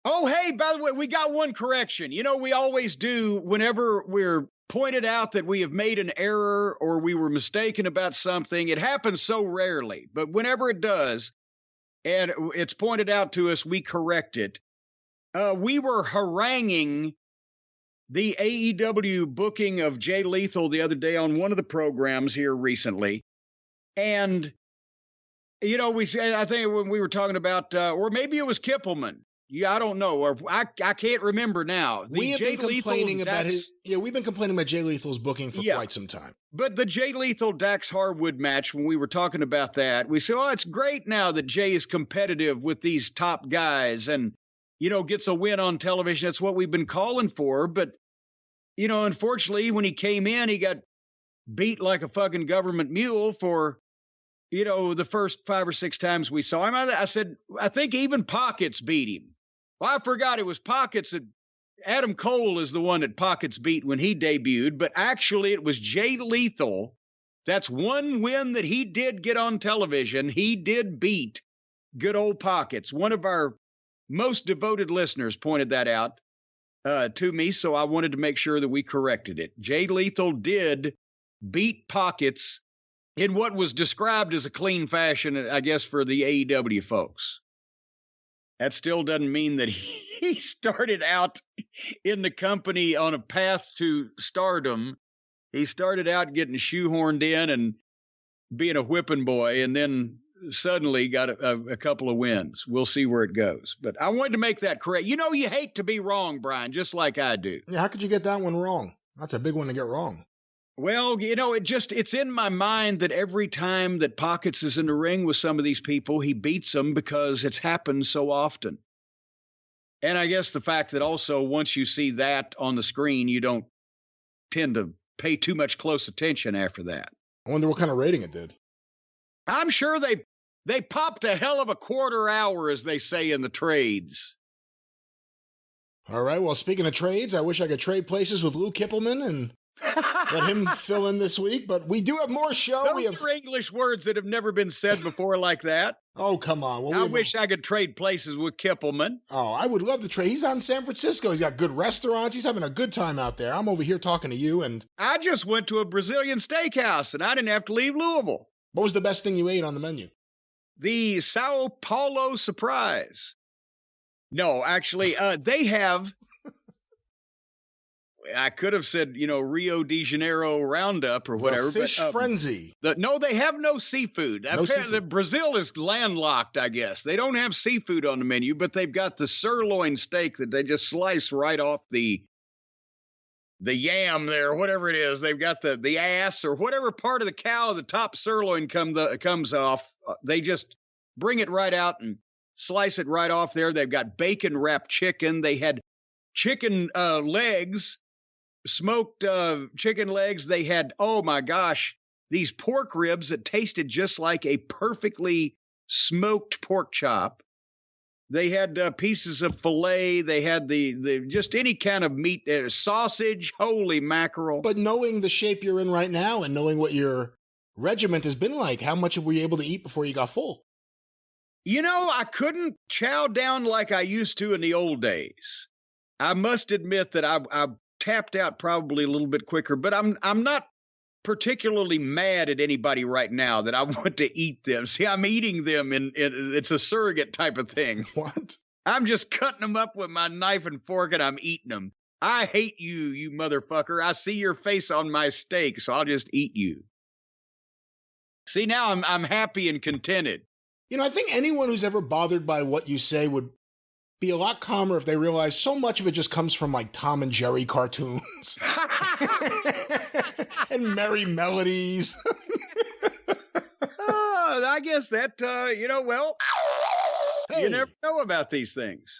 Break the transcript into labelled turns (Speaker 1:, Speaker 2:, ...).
Speaker 1: Oh, hey, by the way, we got one correction. You know, we always do whenever we're pointed out that we have made an error or we were mistaken about something. It happens so rarely, but whenever it does, and it's pointed out to us, we correct it. We were haranguing the AEW booking of Jay Lethal the other day on one of the programs here recently. And, you know, we said, I think when we were talking about, or maybe it was Kippelman. Yeah, I don't know. Or I can't remember now.
Speaker 2: We have been complaining about we've been complaining about Jay Lethal's booking for quite some time.
Speaker 1: But the Jay Lethal Dax Harwood match, when we were talking about that, we said, oh, it's great now that Jay is competitive with these top guys and, you know, gets a win on television. That's what we've been calling for. But, you know, unfortunately, when he came in, he got beat like a fucking government mule for, you know, the first 5 or 6 times we saw him. I said, I think even Pockets beat him. Well, I forgot it was Pockets that Adam Cole is the one that Pockets beat when he debuted, but actually it was Jay Lethal. That's one win that he did get on television. He did beat good old Pockets. One of our most devoted listeners pointed that out to me, so I wanted to make sure that we corrected it. Jay Lethal did beat Pockets in what was described as a clean fashion, I guess, for the AEW folks. That still doesn't mean that he started out in the company on a path to stardom. He started out getting shoehorned in and being a whipping boy, and then suddenly got a couple of wins. We'll see where it goes. But I wanted to make that correct. You know, you hate to be wrong, Brian, just like I do.
Speaker 2: Yeah, how could you get that one wrong? That's a big one to get wrong.
Speaker 1: Well, you know, it's in my mind that every time that Pockets is in the ring with some of these people, he beats them because it's happened so often. And I guess the fact that also once you see that on the screen, you don't tend to pay too much close attention after that.
Speaker 2: I wonder what kind of rating it did.
Speaker 1: I'm sure they popped a hell of a quarter hour, as they say in the trades.
Speaker 2: All right, well, speaking of trades, I wish I could trade places with Lou Kippelman and let him fill in this week, but we do have more show.
Speaker 1: Those are English words that have never been said before like that.
Speaker 2: Oh, come on.
Speaker 1: Well, I wish I could trade places with Kippelman.
Speaker 2: Oh, I would love to trade. He's out in San Francisco. He's got good restaurants. He's having a good time out there. I'm over here talking to you, and
Speaker 1: I just went to a Brazilian steakhouse, and I didn't have to leave Louisville.
Speaker 2: What was the best thing you ate on the menu?
Speaker 1: The Sao Paulo Surprise. No, actually, they have... I could have said, you know, Rio de Janeiro Roundup or whatever.
Speaker 2: The fish frenzy.
Speaker 1: No, they have no seafood.
Speaker 2: No seafood.
Speaker 1: Brazil is landlocked, I guess. They don't have seafood on the menu, but they've got the sirloin steak that they just slice right off the yam there, whatever it is. They've got the ass or whatever part of the cow the top sirloin comes off. They just bring it right out and slice it right off there. They've got bacon wrapped chicken. They had chicken legs. Smoked chicken legs. They had, oh my gosh, these pork ribs that tasted just like a perfectly smoked pork chop. They had pieces of filet. They had the just any kind of meat, sausage, holy mackerel.
Speaker 2: But knowing the shape you're in right now and knowing what your regiment has been like, how much were you able to eat before you got full?
Speaker 1: You know, I couldn't chow down like I used to in the old days. I must admit that I tapped out probably a little bit quicker, but I'm not particularly mad at anybody right now that I want to eat them. See, I'm eating them and it's a surrogate type of thing.
Speaker 2: What?
Speaker 1: I'm just cutting them up with my knife and fork and I'm eating them. I hate you, you motherfucker. I see your face on my steak, so I'll just eat you. See, now I'm happy and contented.
Speaker 2: You know, I think anyone who's ever bothered by what you say would be a lot calmer if they realize so much of it just comes from like Tom and Jerry cartoons and merry melodies.
Speaker 1: I guess that, you know, well, hey, you never know about these things.